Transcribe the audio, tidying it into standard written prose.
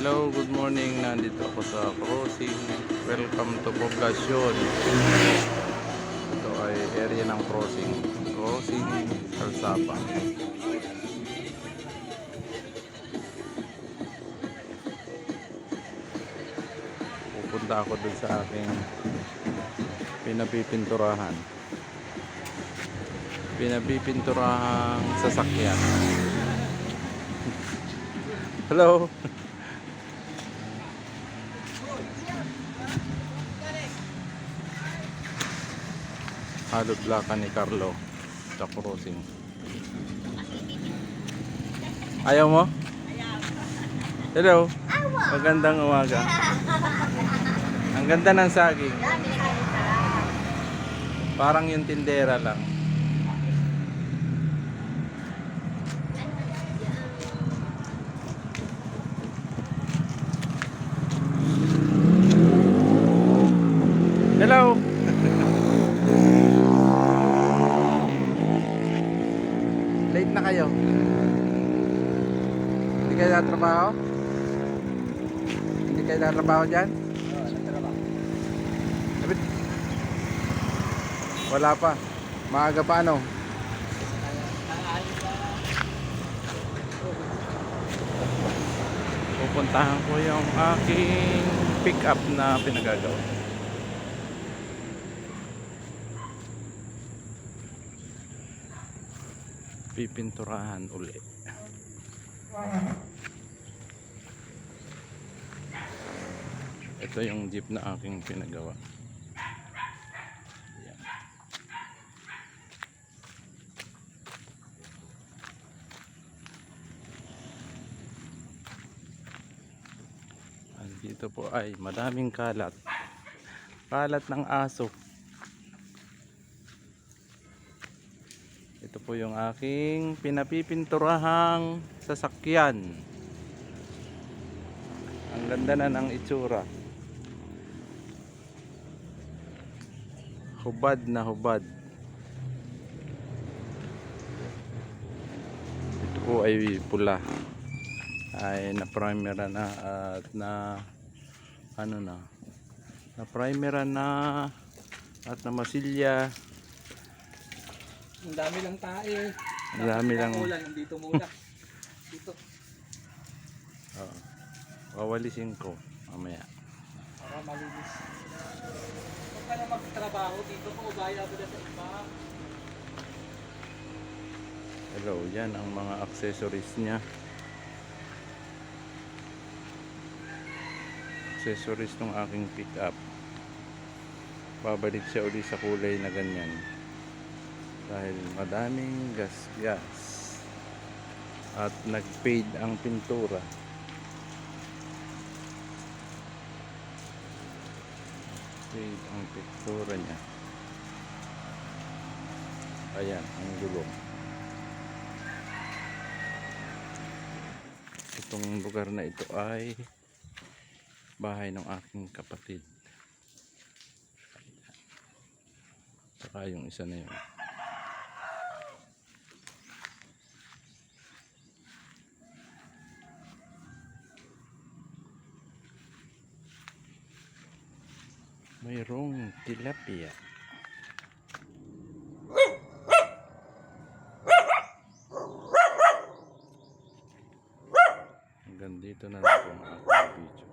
Hello, good morning. Nandito ako sa crossing. Welcome to Poblacion. Ito ay area ng crossing. Crossing Kalsapa. Pupunta ako dun sa aking pinapipinturahan. Pinapipinturahang sasakyan. Hello. Halodlakan ni Carlo sa crossing. Ayaw mo? Hello. Magandang umaga. Ang ganda ng saging. Parang yung tindera lang. Hello. Late na kayo. Hindi kayo natrabaho? Hindi kayo natrabaho dyan? Oo, nagtrabaho. Wala pa. Maaga pa ano? Pupuntahan ko yung aking pick up na pinagagawa. Pipinturahan uli. Ito yung jeep na aking pinagawa. Yan. Dito po ay madaming kalat. Kalat ng aso. Ito po yung aking pinapipinturahang sasakyan. Ang ganda na ng itsura. Hubad na hubad. Ito po ay pula. Ay na-primera na at na ano na. Na-primera na at na masilya. Ang dami lang tae. Ang dami lang. Ulan, dito muna. Dito. Oo. Wawalisin ko mamaya. Para malinis. Huwag ka na magtrabaho dito kung ubaya mo na sa iba. Hello, yan ang mga accessories niya. Accessories ng aking pick up. Babalik siya uli sa kulay na ganyan. Dahil madaming gas at nag-fade ang pintura. Fade ang pintura niya. Ayan ang gulong. Itong lugar na ito ay bahay ng aking kapatid. Saka yung isa na yun. Mayroong tilapia. Hanggang dito na lang po ang aking video.